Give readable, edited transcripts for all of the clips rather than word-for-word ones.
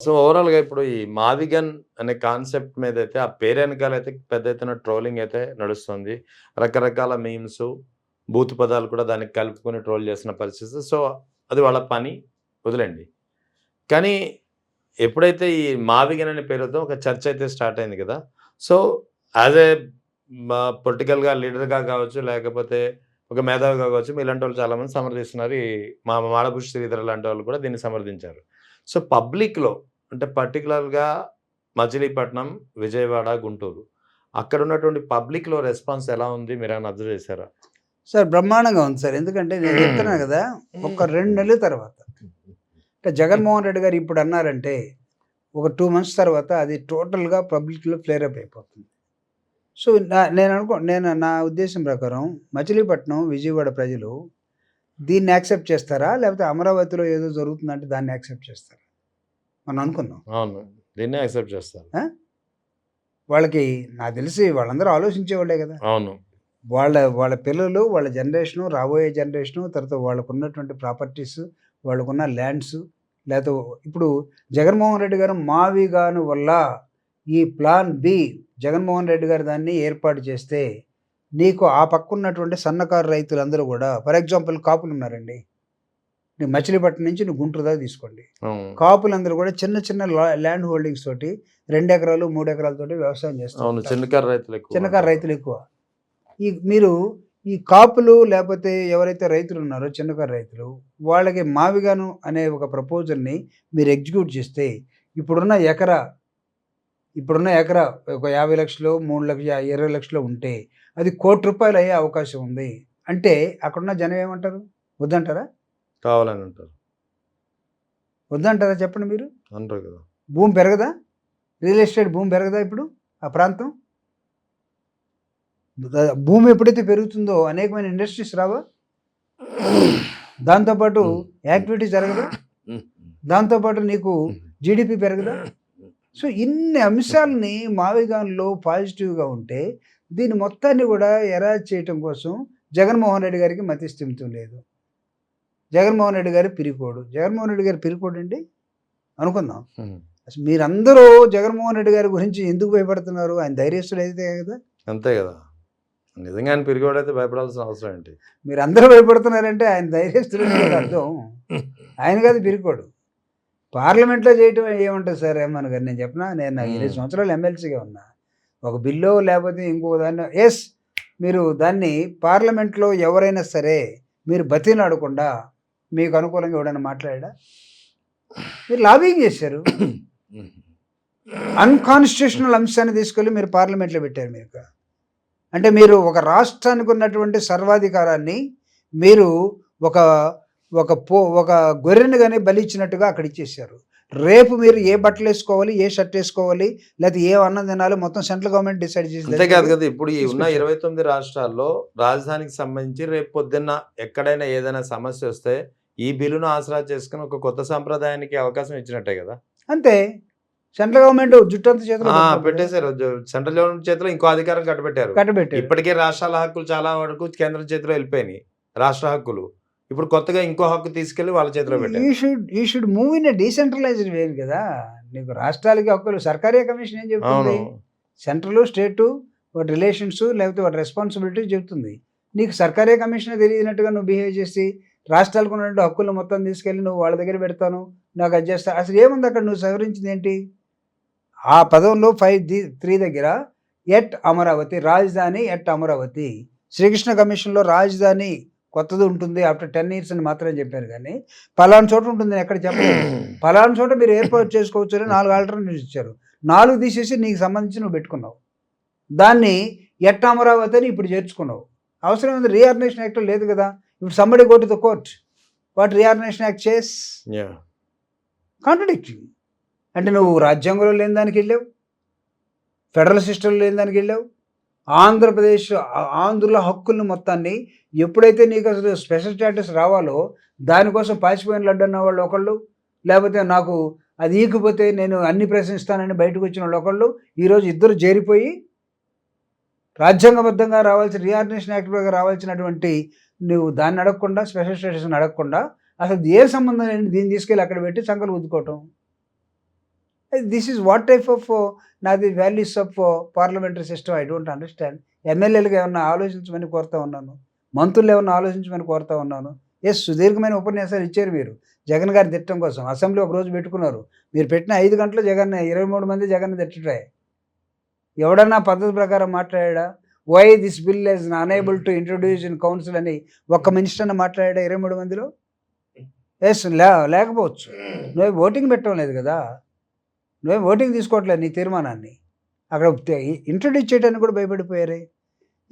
So, ఓవరాల్‌గా ఇప్పుడు ఈ 'మాదిగన్' అనే కాన్సెప్ట్ మీదైతే ఆ పేరు ఎనకాలైతే పెద్ద ఎత్తున ట్రోలింగ్ అయితే నడుస్తుంది. రకరకాల మీమ్సు, బూతు పదాలు కూడా దానికి కలుపుకొని ట్రోల్ చేస్తున్న పరిస్థితి. సో, అది వాళ్ళ పని వదిలేండి. కానీ ఎప్పుడైతే ఈ 'మాదిగన్' అనే పేరుతో ఒక చర్చ అయితే స్టార్ట్ అయింది కదా! సో, యాస్ ఏ పొలిటికల్‌గా లీడర్‌గా కావచ్చు, లేకపోతే ఒక మేధావిగా కావచ్చు, మీలాంటోళ్ళు చాలామంది సమర్థిస్తున్నారు. ఈ మాడభూషి శ్రీధర్ లాంటి వాళ్ళు కూడా దీన్ని సమర్థించారు. సో, పబ్లిక్‌లో అంటే పర్టిక్యులర్‌గా మచిలీపట్నం, విజయవాడ, గుంటూరు అక్కడున్నటువంటి పబ్లిక్‌లో రెస్పాన్స్ ఎలా ఉంది? మీరేమైనా అబ్జర్వ్ చేసారా? సార్ బ్రహ్మాండంగా ఉంది సార్. ఎందుకంటే నేను చెప్తున్నాను గదా! ఒక 2 నెలల తర్వాత అంటే జగన్మోహన్ రెడ్డి గారు ఇప్పుడు అన్నారంటే, ఒక 2 మంత్స్ తర్వాత అది టోటల్‌గా పబ్లిక్‌లో ఫ్లేర్ అప్ అయిపోతుంది. సో, నేను నా ఉద్దేశం ప్రకారం మచిలీపట్నం, విజయవాడ ప్రజలు దీన్ని యాక్సెప్ట్ చేస్తారా? లేకపోతే అమరావతిలో ఏదో జరుగుతుందంటే దాన్ని యాక్సెప్ట్ చేస్తారా? మనం అనుకుందాం. అవును. దీన్నే యాక్సెప్ట్ చేస్తారు. ఆ! వాళ్ళకి నాకు తెలిసి వాళ్ళందరూ ఆలోచించేవాళ్ళే గదా! అవును. వాళ్ళ వాళ్ళ పిల్లలు, వాళ్ళ జనరేషను, రాబోయే జనరేషను, తర్వాత వాళ్ళకున్నటువంటి ప్రాపర్టీస్, వాళ్ళకున్న ల్యాండ్స్, లేతే ఇప్పుడు జగన్మోహన్ రెడ్డి గారు మావిగాను వల్ల ఈ ప్లాన్ బి జగన్మోహన్ రెడ్డి గారు దాన్ని ఏర్పాటు చేస్తే, నీకు ఆ పక్కున్నటువంటి సన్నకారు రైతులందరూ గూడా ఫర్ ఎగ్జాంపుల్ కాపులున్నారండి. నువ్వు మచిలీపట్నం నుంచి నువ్వు గుంటూరు దాకా తీసుకోండి. అవును. కాపులందరూ గూడా చిన్న చిన్న ల్యాండ్ హోల్డింగ్స్ తోటి 2 ఎకరాలు, 3 ఎకరాలతోటి వ్యవసాయం చేస్తూ అవును. ఉంటారు. చిన్నకారు రైతులెక్కువ చిన్నకారు ఉంటారు. రైతులెక్కువ. మీరు ఈ కాపులు లేపోతే ఎవరైతే రైతులున్నారో చిన్నకారు రైతులు, వాళ్ళకి మావిగాను అనే ఒక ప్రపోజల్‌ని మీరు ఎగ్జిక్యూట్ చేస్తే, ఇప్పుడున్న ఎకరా ఇప్పుడున్న ఎకరా ఒక 50,00,000 20,00,000 ఉంటే, అది ₹1,00,00,000 అయ్యే అవకాశం ఉంది. అంటే అక్కడున్న జనం ఏమంటారు? వద్దంటారా? కావాలని అంటారు. వద్దంటారా చెప్పండి మీరు? అనరు కదా! భూమి పెరగదా? రియల్ ఎస్టేట్ భూమి పెరగదా ఇప్పుడు ఆ ప్రాంతం? భూమి ఎప్పుడైతే పెరుగుతుందో అనేకమైన ఇండస్ట్రీస్ రావా? దాంతో పాటు యాక్టివిటీ జరగదా? దాంతో పాటు నీకు జీడీపీ పెరగదా? సో, ఇన్ని అంశాలని మావిగాన్‌లో పాజిటివ్‌గా ఉంటే, దీన్ని మొత్తాన్ని గూడా ఎరాజ్ చేయటం కోసం జగన్మోహన్ రెడ్డి గారికి మతిస్థిమితం లేదు. జగన్మోహన్ రెడ్డి గారు పిరికోడు. జగన్మోహన్ రెడ్డి గారు పిరికోడండి? అనుకుందాం. హ్మ్. అసలు మీరందరూ జగన్మోహన్ రెడ్డి గారి గురించి ఎందుకు భయపడుతున్నారు? ఆయన ధైర్యస్తుడైతే కదా! అంతే గదా! నిజంగా ఆయన పిరిగోడైతే భయపడాల్సిన అవసరం ఏంటి? మీరందరూ భయపడుతున్నారంటే ఆయన ధైర్యస్తుడని కదా అర్థం. ఆయన కాదు పిరికోడు. పార్లమెంట్‌లో చేయటం ఏముంటది సార్ రేమన్ గారు నేను చెప్పనా? నేను 20 సంవత్సరాలు ఎమ్మెల్సీగా ఉన్నా. ఒక బిల్లో లేకపోతే ఇంకో దాన్నో మీరు దాన్ని పార్లమెంట్‌లో ఎవరైనా సరే మీరు బతిమిలాడకుండా మీకు అనుకూలంగా ఎవడైనా మాట్లాడాడా? మీరు లాబింగ్ చేశారు. అన్‌కాన్స్టిట్యూషనల్ అంశాన్ని తీసుకెళ్ళి మీరు పార్లమెంట్‌లో పెట్టారు మీకు. అంటే మీరు ఒక రాష్ట్రానికి ఉన్నటువంటి సర్వాధికారాన్ని మీరు ఒక ఒక గొర్రెని గాని బలి ఇచ్చినట్టుగా అక్కడ ఇచ్చేసారు. రేపు మీరు ఏ బట్టలేసుకోవాలి, ఏ షర్ట్ ఏసుకోవాలి, లేతే ఏ అన్నం తినాలో మొత్తం సెంట్రల్ గవర్నమెంట్ డిసైడ్ చేసి అంతే కాదు కదా! ఇప్పుడు ఈ ఉన్న తీసుకొచ్చారు. 29 రాష్ట్రాల్లో రాజధానికి సంబంధించి రేపు పొద్దున్న ఎక్కడైనా ఏదైనా సమస్యొస్తే ఈ బిల్లును ఆసరా చేసుకొని ఒక కొత్త సంప్రదాయానికి అవకాశం ఇచ్చినట్టే గదా! అంతే. సెంట్రల్ గవర్నమెంట్ జుట్టంతా చేతిలో ఆ! పెట్టుకుంటది కదా! పెట్టేసారు. సెంట్రల్ గవర్నమెంట్ చేతిలో ఇంకో అధికారం కట్టబెట్టారు. కట్టబెట్టారు. ఇప్పటికే రాష్ట్రాల హక్కులు చాలా వరకు కేంద్రం చేతిలో ఎళ్ళిపోయినాయి. రాష్ట్ర హక్కులు. ఇప్పుడు కొత్తగా ఇంకో హక్కు తీసుకెళ్ళి వాళ్ళ చేతిలో పెట్టారు. You should move in a decentralised way కదా! నీకు రాష్ట్రాలకి హక్కులు సర్కారీ కమిషన్ ఏం అవును. చెప్తుంది? సెంట్రలు, స్టేటు వాటి రిలేషన్స్ లేకపోతే వాటి రెస్పాన్సిబిలిటీస్ చెప్తుంది. నీకు సర్కారీ కమిషనే తెలియనట్టుగా నువ్వు బిహేవ్ చేసి, రాష్ట్రాలకు ఉన్నటువంటి హక్కులు మొత్తం తీసుకెళ్ళి నువ్వు వాళ్ళ దగ్గర పెడతాను. నాకు అది చేస్తా అసలు ఏముంది అక్కడ నువ్వు సవరించిందేంటి? ఆ పదంలో 3 దగ్గర అమరావతి రాజధాని అమరావతి. శ్రీకృష్ణ కమిషన్‌లో రాజధాని కొత్తది ఉంటుంది. ఆఫ్టర్ 10 ఇయర్స్ అని మాత్రమే చెప్పారు గానీ, పలానా చోట ఉంటుందని ఎక్కడ చెప్పలేదు. పలానా చోట మీరు ఏర్పాటు చేసుకోవచ్చని 4 ఆల్టర్‌నేటివ్స్ ఇచ్చారు. 4 తీసేసి నీకు సంబంధించి నువ్వు పెట్టుకున్నావు. దాన్ని అమరావతి అని ఇప్పుడు చేర్చుకున్నావు. అవసరమైంది రీఆర్గనైజేషన్ యాక్ట్‌లో లేదు కదా! ఇప్పుడు somebody go to the court. What reorganisation act says? Yeah! Contradicting. అంటే నువ్వు రాజ్యాంగంలో లేని దానికెళ్ళావు. ఫెడరల్ సిస్టమ్‌లో లేని దానికెళ్ళావు. ఆంధ్రప్రదేశ్ ఆంధ్రుల హక్కులను మొత్తాన్ని ఎప్పుడైతే నీకు అసలు స్పెషల్ స్టేటస్ రావాలో దానికోసం పాచిపోయిన లడ్డు అన్న వాళ్ళు ఒకళ్ళు, లేకపోతే నాకు అది ఈకపోతే నేను అన్ని ప్రశ్నిస్తానని బయటకు వచ్చిన వాళ్ళు ఒకళ్ళు, ఈరోజు ఇద్దరు చేరిపోయి రాజ్యాంగబద్ధంగా రావాల్సిన రీఆర్గనైజేషన్ యాక్ట్ ప్రకారం రావాల్సినటువంటి నువ్వు దాన్ని అడగకుండా స్పెషల్ స్టేటస్‌ని అడగకుండా అసలు ఏ సంబంధం లేని దీన్ని తీసుకెళ్ళి అక్కడ పెట్టి సంకలు గుద్దుకోవటం. This is what type of నాది values of parliamentary system I don't understand. ఎమ్మెల్యేలుగా ఏమన్నా ఆలోచించమని కోరుతా ఉన్నాను, మంత్రులు ఏమన్నా ఆలోచించమని కోరుతా ఉన్నాను. సుదీర్ఘమైన ఉపన్యాసాలు ఇచ్చారు మీరు జగన్ గారి తిట్టడం కోసం. అసెంబ్లీ ఒక రోజు పెట్టుకున్నారు. మీరు పెట్టిన 5 గంటలు జగన్ 23 మంది జగన్ తిట్టడే. ఎవడన్నా పద్ధతి ప్రకారం మాట్లాడా? Why this bill is unable to introduce in council అని ఒక్క మినిస్టర్ అన్న మాట్లాడా 23 మందిలో? లేకపోవచ్చు. నువ్వు ఓటింగ్ పెట్టడం లేదు కదా, నువ్వేం ఓటింగ్ తీసుకోవట్లేదు నీ తీర్మానాన్ని. అక్కడ ఇంట్రొడ్యూస్ చేయడానికి కూడా భయపడిపోయారే.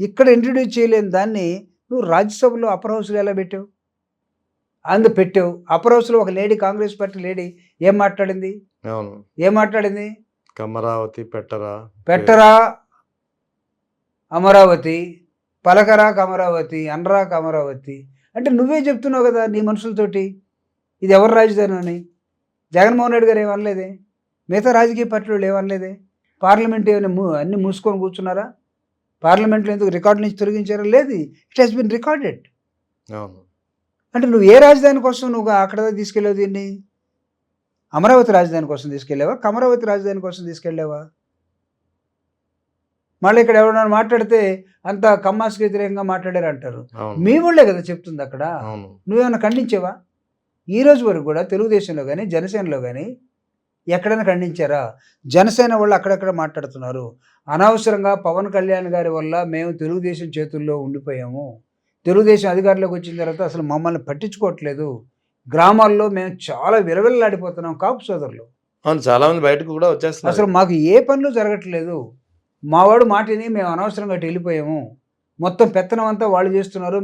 ఇక్కడ ఇంట్రొడ్యూస్ చేయలేని దాన్ని నువ్వు రాజ్యసభలో అప్పర్ హౌస్లో ఎలా పెట్టావు? పెట్టావు. అప్పర్ హౌస్లో ఒక లేడీ, కాంగ్రెస్ పార్టీ లేడీ ఏం మాట్లాడింది? అవును. ఏం మాట్లాడింది? కమరావతి పెట్టరా అమరావతి, పలకరా కమరావతి, అనరా కమరావతి అంటే నువ్వే చెప్తున్నావు కదా నీ మనుషులతోటి ఇది ఎవరి రాజధాని అని. జగన్మోహన్ రెడ్డి గారు ఏమనలేదే, మిగతా రాజకీయ పార్టీలు ఏమనలేదే. పార్లమెంట్ ఏమైనా అన్నీ మూసుకొని కూర్చున్నారా? పార్లమెంట్లో ఎందుకు రికార్డు నుంచి తొలగించారా? లేదు, ఇట్ హెస్ బిన్ రికార్డెడ్. అవును. అంటే నువ్వు ఏ రాజధాని కోసం నువ్వు అక్కడ తీసుకెళ్ళావు దీన్ని? అమరావతి రాజధాని కోసం తీసుకెళ్ళావా, కమరావతి రాజధాని కోసం తీసుకెళ్ళావా? మళ్ళీ ఇక్కడ ఎవరైనా మాట్లాడితే అంత కమ్మాస్కి వ్యతిరేకంగా మాట్లాడారు అంటారు. మీ వాళ్ళే కదా చెప్తుంది అక్కడ. నువ్వేమైనా ఖండించావా? ఈ రోజు వరకు కూడా తెలుగుదేశంలో కానీ జనసేనలో కానీ ఎక్కడైనా ఖండించారా? జనసేన వాళ్ళు అక్కడక్కడ మాట్లాడుతున్నారు. అనవసరంగా పవన్ కళ్యాణ్ గారి వల్ల మేము తెలుగుదేశం చేతుల్లో ఉండిపోయాము, తెలుగుదేశం అధికారంలోకి వచ్చిన తర్వాత అసలు మమ్మల్ని పట్టించుకోవట్లేదు, గ్రామాల్లో మేము చాలా విలవిల్లాడిపోతున్నాం కాపు సోదరులు. అవును, చాలా మంది బయటకు కూడా వచ్చేస్తున్నారు. అసలు మాకు ఏ పనులు జరగట్లేదు, మావాడు మాటిని మేము అనవసరంగా అటు వెళ్ళిపోయాము, మొత్తం పెత్తనం అంతా వాళ్ళు చేస్తున్నారు,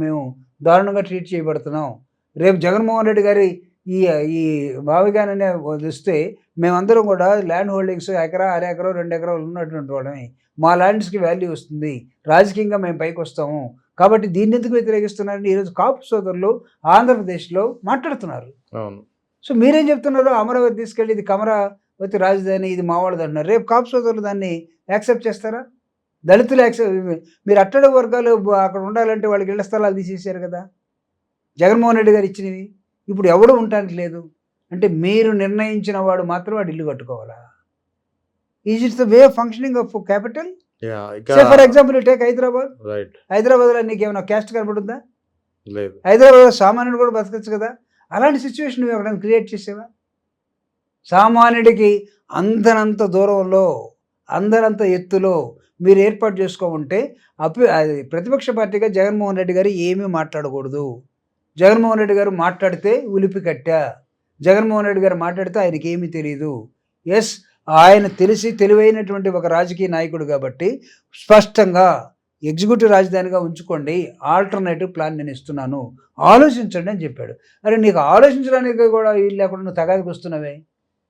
మేము దారుణంగా ట్రీట్ చేయబడుతున్నాం. రేపు జగన్మోహన్ రెడ్డి గారి ఈ భావిగానే వస్తే మేమందరం కూడా ల్యాండ్ హోల్డింగ్స్ ఎకరా, అర ఎకరం, 2 ఎకరాలు ఉన్నటువంటి వాళ్ళని, మా ల్యాండ్స్కి వాల్యూ వస్తుంది, రాజకీయంగా మేము పైకి వస్తాము, కాబట్టి దీన్ని ఎందుకు వ్యతిరేకిస్తున్నారని ఈరోజు కాపు సోదరులు ఆంధ్రప్రదేశ్లో మాట్లాడుతున్నారు. అవును. సో మీరేం చెప్తున్నారు? అమరావతి తీసుకెళ్ళి ఇది కమరావతి రాజధాని, ఇది మావాళ్ళది అంటున్నారు. రేపు కాపు సోదరులు దాన్ని యాక్సెప్ట్ చేస్తారా? దళితులు మీరు అట్టడుగు వర్గాలు అక్కడ ఉండాలంటే వాళ్ళకి ఇళ్ల స్థలాలు తీసేశారు కదా జగన్మోహన్ రెడ్డి గారు ఇచ్చినవి. ఇప్పుడు ఎవడు ఉండటానికి లేదు అంటే మీరు నిర్ణయించిన వాడు మాత్రం వాడు ఇల్లు కట్టుకోవాలా? Is it's the way of functioning of capital? For example take Hyderabad. హైదరాబాద్లో నీకు ఏమైనా క్యాస్ట్ కనబడుతుందా? లేదు. హైదరాబాద్లో సామాన్యుడు కూడా బతకచ్చు కదా. అలాంటి సిచ్యువేషన్ నువ్వు ఎవరైనా క్రియేట్ చేసేవా? సామాన్యుడికి అందనంత దూరంలో, అందనంత ఎత్తులో మీరు ఏర్పాటు చేసుకోమంటే ప్రతిపక్ష పార్టీగా జగన్మోహన్ రెడ్డి గారు ఏమీ మాట్లాడకూడదు. జగన్మోహన్ రెడ్డి గారు మాట్లాడితే ఉలిపి కట్టా, జగన్మోహన్ రెడ్డి గారు మాట్లాడితే ఆయనకి ఏమీ తెలియదు. ఎస్, ఆయన తెలివైనటువంటి ఒక రాజకీయ నాయకుడు కాబట్టి స్పష్టంగా ఎగ్జిక్యూటివ్ రాజధానిగా ఉంచుకోండి, ఆల్టర్నేటివ్ ప్లాన్ నేను ఇస్తున్నాను, ఆలోచించండి అని చెప్పాడు. అరే నీకు ఆలోచించడానికి కూడా వీళ్ళు లేకుండా నువ్వు తగాదికి వస్తున్నావే,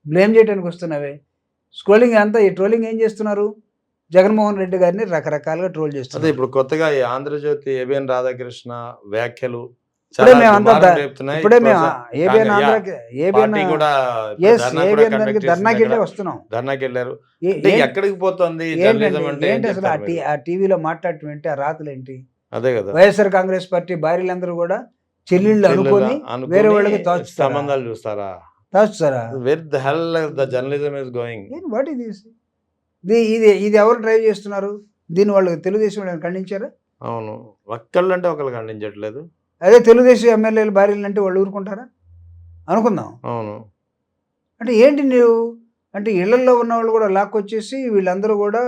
బ్లేమ్ చేయడానికి వస్తున్నావే. స్క్రోలింగ్ అంతా ఈ ట్రోలింగ్ ఏం చేస్తున్నారు? జగన్మోహన్ రెడ్డి గారిని రకరకాలుగా ట్రోల్ చేస్తున్నారు. ఇప్పుడు కొత్తగా ఈ ఆంధ్రజ్యోతి ఏబిఎన్ రాధాకృష్ణ వ్యాఖ్యలు ధర్నాకి వెళ్ళారు. ఎక్కడికి పోతుంది అసలు ఆ టీవీలో మాట్లాడటం ఏంటి, ఆ రాతలు ఏంటి? అదే కదా, వైఎస్ఆర్ కాంగ్రెస్ పార్టీ భార్యలందరూ కూడా చెల్లెళ్ళు అనుకొని వేరే వాళ్ళకి సంబంధాలు చూస్తారా? Wear the hell the journalism is going? What is this? ఇది ఎవరు డ్రైవ్ చేస్తున్నారు? దీన్ని వాళ్ళు తెలుగుదేశం ఖండించారా? అవును, ఒక్కళ్ళంటే ఒకళ్ళు ఖండించట్లేదు. అదే తెలుగుదేశం ఎమ్మెల్యేలు భార్యలు అంటే వాళ్ళు ఊరుకుంటారా? అనుకుందాం. అవును. అంటే ఏంటి నువ్వు అంటే ఇళ్లల్లో ఉన్నవాళ్ళు కూడా లాక్కొచ్చేసి వీళ్ళందరూ కూడా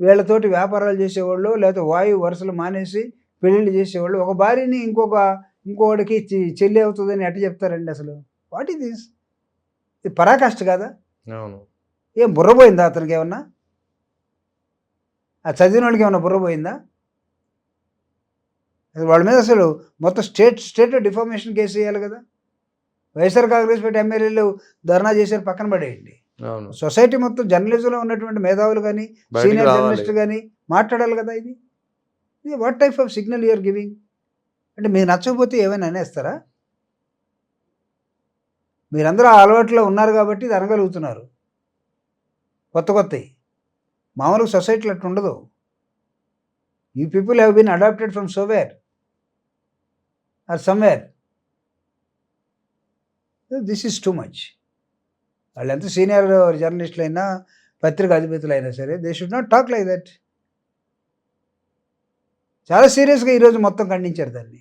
వీళ్ళతోటి వ్యాపారాలు చేసేవాళ్ళు, లేకపోతే వాయు వరుసలు మానేసి పెళ్ళిళ్ళు చేసేవాళ్ళు, ఒక భార్యని ఇంకోటికి చెల్లి అవుతుందని ఎట్ట చెప్తారండి అసలు? What is this? ఇది పరాకాష్ట కాదా? అవును. ఏం బుర్రపోయిందా అతనికి? ఏమన్నా ఆ చదివిన వాళ్ళకి ఏమన్నా బుర్రపోయిందా? వాళ్ళ మీద అసలు మొత్తం స్టేట్ డిఫార్మేషన్ కేసు వేయాలి కదా. వైఎస్ఆర్ కాంగ్రెస్ పార్టీ ఎమ్మెల్యేలు ధర్నా చేశారు, పక్కన పడేయండి. సొసైటీ మొత్తం జర్నలిజంలో ఉన్నటువంటి మేధావులు కానీ సీనియర్ జర్నలిస్ట్ కానీ మాట్లాడాలి కదా. ఇది what type of signal you are giving? అంటే మీరు నచ్చకపోతే ఏమైనా అనేస్తారా? మీరందరూ ఆ అలవాట్లో ఉన్నారు కాబట్టి ఇది అనగలుగుతున్నారు. కొత్తవి మామూలుగా సొసైటీలో అట్లా ఉండదు. You people have been adapted from somewhere or somewhere. This is too much. వాళ్ళు ఎంత సీనియర్ జర్నలిస్టులు అయినా పత్రిక అధిపతులు అయినా సరే they should not talk like that. చాలా సీరియస్గా ఈరోజు మొత్తం ఖండించారు దాన్ని.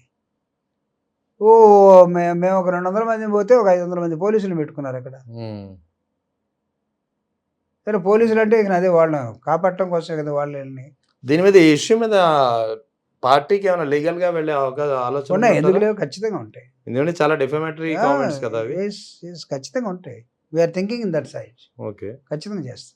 ఓ మేము ఒక 200 మంది పోతే ఒక 500 మంది పోలీసులు పెట్టుకున్నారు అక్కడ. సరే పోలీసులు అంటే ఇక అదే వాళ్ళని కాపాడటం కోసమే కదా వాళ్ళని. దీని మీద ఈ ఇష్యూ మీద పార్టీకి ఏమైనా లీగల్ గా వెళ్ళే ఆలోచన ఉన్నాయి, ఎందుకు లేవు, ఖచ్చితంగా ఉంటాయి. ఎందుకంటే చాలా డిఫమేటరీ కామెంట్స్ కదా అవి. ఖచ్చితంగా ఉంటాయి. We are thinking in that side. Okay. ఖచ్చితంగా చేస్తాం.